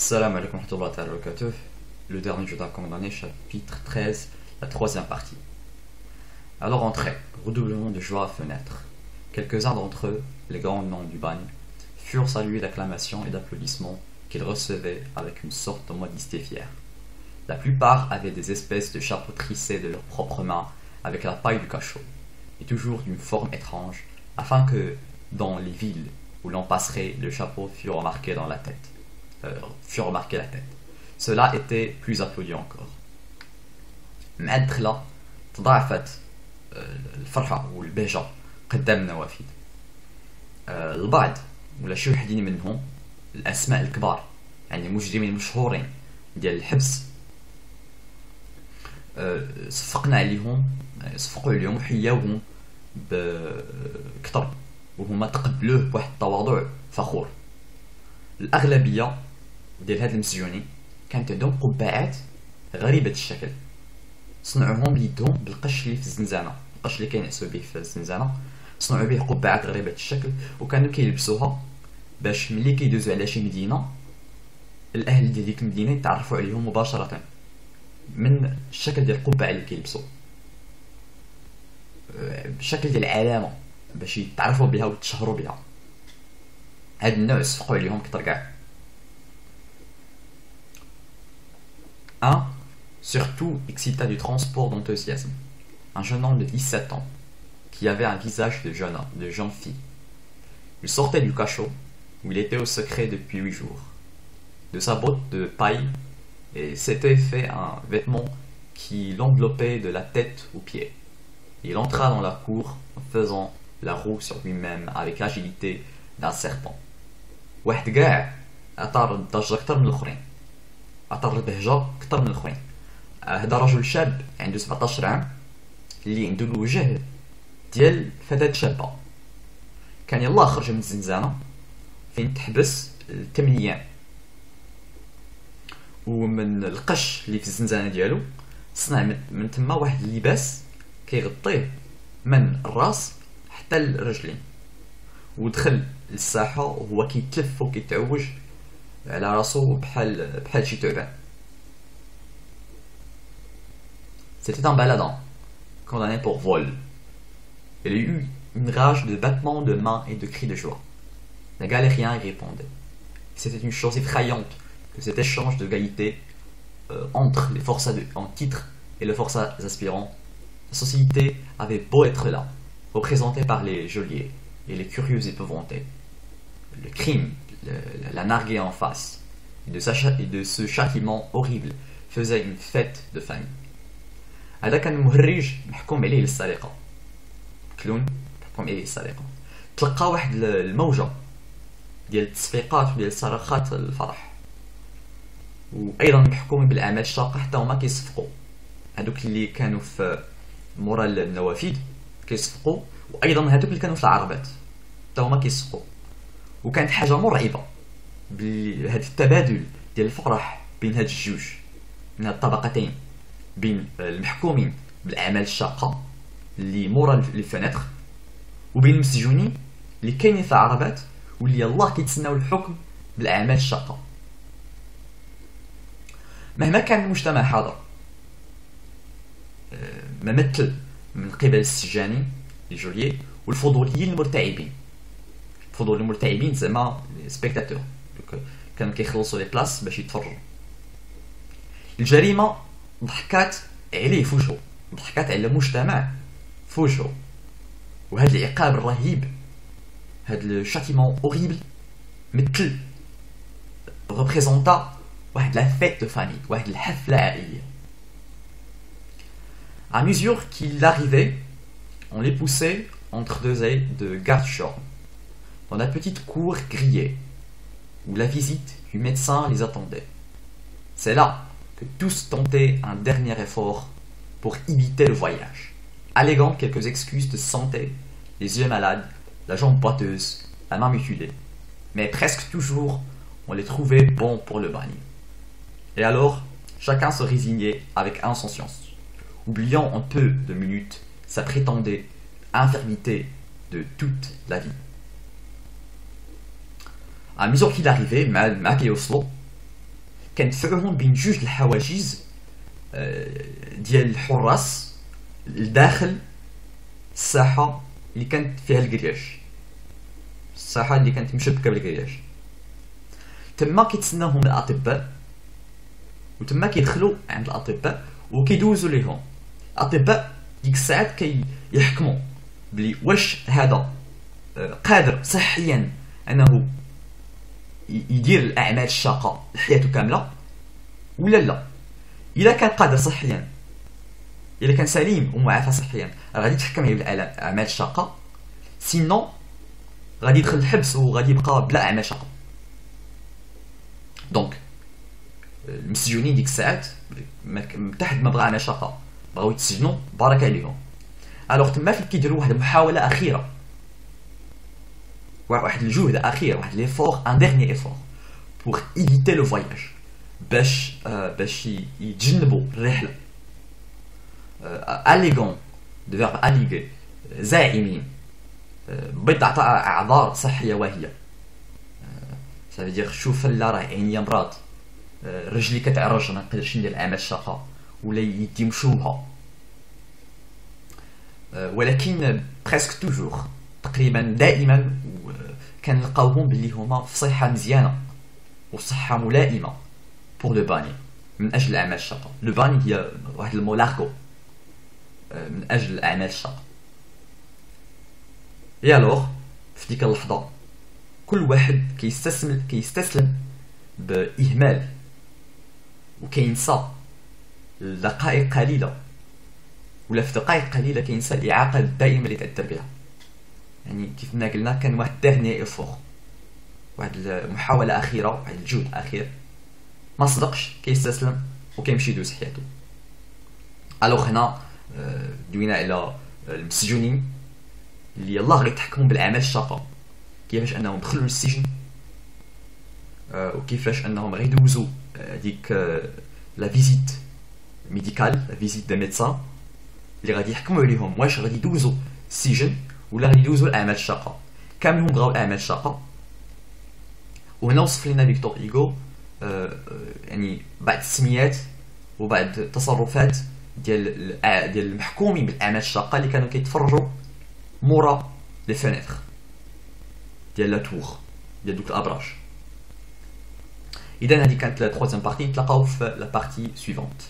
Salam alaikum wa rahmatullahi wa barakatuh. Le dernier jeu d'un condamné, chapitre 13, la troisième partie. Alors entrée, redoublement de joie à fenêtre. Quelques-uns d'entre eux, les grands noms du bagne, furent salués d'acclamations et d'applaudissements qu'ils recevaient avec une sorte de modestie fière. La plupart avaient des espèces de chapeaux trissés de leurs propres mains avec la paille du cachot, et toujours d'une forme étrange, afin que, dans les villes où l'on passerait, le chapeau fût remarqué dans la tête. La tête. Cela était plus applaudi encore. مع الدخلة تضاعفت الفرحة والبهجة قدام النوافذ. البعض ولا شي وحدين منهم الأسماء الكبار يعني مجرمين مشهورين ديال الحبس صفقوا عليهم وحياوهم بكثر وهما تقبلوه بواحد التواضع فخور. الأغلبية ديال هاد المسجونين كانت عندهم قبعات غريبة الشكل صنعوهم بيدهم بالقش اللي في الزنزانة، القش اللي كينعسو به في الزنزانة صنعوا به قبعات غريبة الشكل وكانوا كيلبسوها باش ملي كيدوزو على شي مدينة الأهل ديال ديك المدينة يتعرفوا عليهم مباشرة من الشكل ديال القبعة اللي كيلبسو، بشكل ديال علامة باش يتعرفوا بها ويتشهروا بها. هاد النوع صفقوا عليهم كتر كاع. Un, surtout excita du transport d'enthousiasme, un jeune homme de 17 ans, qui avait un visage de jeune fille. Il sortait du cachot, où il était au secret depuis 8 jours, de sa botte de paille, et s'était fait un vêtement qui l'enveloppait de la tête aux pieds. Il entra dans la cour en faisant la roue sur lui-même avec l'agilité d'un serpent. واحد كاع أثار الضجة أكثر من الآخرين، أثار البهجة أكثر من الآخرين. هذا رجل شاب عنده 17 عام اللي عنده الوجه ديال فتاة شابة. كان يلاه خرج من الزنزانة فين تحبس 8 أيام، ومن القش اللي في الزنزانة ديالو صنع من تما واحد اللباس كيغطيه من الراس حتى الرجلين، ودخل للساحة وهو كيتلف وكيتعوج على راسو بحال شي تعبان. C'était un baladin, condamné pour vol. Il y eut une rage de battements de mains et de cris de joie. Les galériens y répondaient. C'était une chose effrayante que cet échange de qualité entre les forçats en titre et les forçats aspirants. La société avait beau être là, représentée par les geôliers et les curieux épouvantés. Le crime la narguait en face, et de ce châtiment horrible faisait une fête de famille. هذا كان مهرج محكوم عليه للسرقة، كلون محكوم عليه للسرقة. تلقى واحد الموجة ديال التصفيقات وديال صرخات الفرح، وأيضا محكوم بالأعمال الشاقة حتى هما كيصفقوا. هادوك اللي كانوا في مورا النوافذ كيصفقوا، وأيضا هادوك اللي كانوا في العربات حتى هما كيصفقوا. وكانت حاجة مرعبة بهذا التبادل ديال الفرح بين هاد الجوج، من هاد الطبقتين، بين المحكومين بالاعمال الشاقه اللي مورا لي فناتر وبين المسجونين اللي كاينين في العربات واللي يلاه كيتسناو الحكم بالاعمال الشاقه. مهما كان المجتمع حاضر ممثل من قبل السجانين لي جوليي والفضوليين المرتعبين. الفضول المرتعبين زعما لي سبيكتاتور كانوا كيخلصوا لي بلاص باش يتفرجوا. الجريمه ضحكات عليه فوجهو، ضحكات على المجتمع فوجهو، وهذا العقاب الرهيب، هذا الشاتيمون اوريبل مثل ريبريزونتا واحد لا فيت دو فامي، واحد الحفله عائليه. À mesure qu'il arrivait, on les poussait entre deux ailes de garde-chorne dans la petite cour grillée où la visite du médecin les attendait. C'est là que tous tentaient un dernier effort pour éviter le voyage, alléguant quelques excuses de santé, les yeux malades, la jambe boiteuse, la main mutilée. Mais presque toujours, on les trouvait bons pour le bagne. Et alors, chacun se résignait avec insouciance, oubliant en peu de minutes sa prétendue infirmité de toute la vie. À mesure qu'il arrivait, مع كيوصلوا كانت فرقهم بين جوج الحواجز ديال الحراس لداخل الساحه اللي كانت فيها الكرياج، الساحه اللي كانت مشبكه بالكرياج. تما كيتسناوهم الاطباء، وتما كيدخلوا عند الاطباء وكيدوزوا ليهم. الاطباء ديك الساعات كيحكموا بلي واش هذا قادر صحيا انه يدير الاعمال الشاقه لحياته كامله ولا لا. الا كان قادر صحيا، الا كان سليم ومعافى صحيا، غادي يتحكم عليه بالاعمال الشاقه، سينو غادي يدخل الحبس وغادي يبقى بلا اعمال شاقه. دونك المسجونين ديك الساعات تحت ما بغا اعمال شاقه بغاو يتسجنوا، بارك عليهم. الوغ تما فين كيديروا واحد المحاوله اخيره، واحد الجهد اخير، واحد ليفور، ان ديرني ايفور بوغ ايفيتي لو فواياج، باش يتجنبوا الرحله. اليغون دو فيرب اليغي، زاعمين بضعة اعذار صحيه واهيه. صافي دير شوف لا راه عينيا مرض، رجلي كتعرج ما نقدرش ندير الاعمال الشاقه، ولا يدي مشوهه. ولكن بريسك توجور، تقريبا دائما كنلقاوهم باللي هما في صحه مزيانه وصحه ملائمه بور لو باني من اجل الاعمال الشاقه. لو باني هي واحد المولارغو من اجل الاعمال الشاقه. يا الوغ في ديك اللحظه كل واحد كيستسلم باهمال وكينسى دقائق قليله، ولا في دقائق قليله كينسى الاعاقه الدائمه اللي تاثر بها. يعني كيف ما قلنا كان واحد ديرني ايفور، واحد المحاوله اخيره، واحد الجهد اخير، ما صدقش كيستسلم وكيمشي يدوز حياته. الوغ هنا دوينا على المسجونين اللي يلاه غيتحكموا بالاعمال الشاقه، كيفاش انهم دخلوا للسجن، وكيفاش انهم غيدوزوا ديك لا فيزيت ميديكال، لا فيزيت دو ميدسان اللي غادي يحكموا عليهم واش غادي يدوزوا السجن ولا غادي يدوزوا الاعمال الشاقه. كاملهم بغاو الاعمال الشاقه. وهنا وصف لنا فيكتور ايغو يعني بعض السميات وبعض التصرفات ديال المحكومين بالاعمال الشاقه اللي كانوا كيتفرجوا مورا لي فينيتر ديال لا تور ديال دوك الابراج. اذا هذه كانت لا 3 بارتي، نتلاقاو في لا بارتي سويفونت.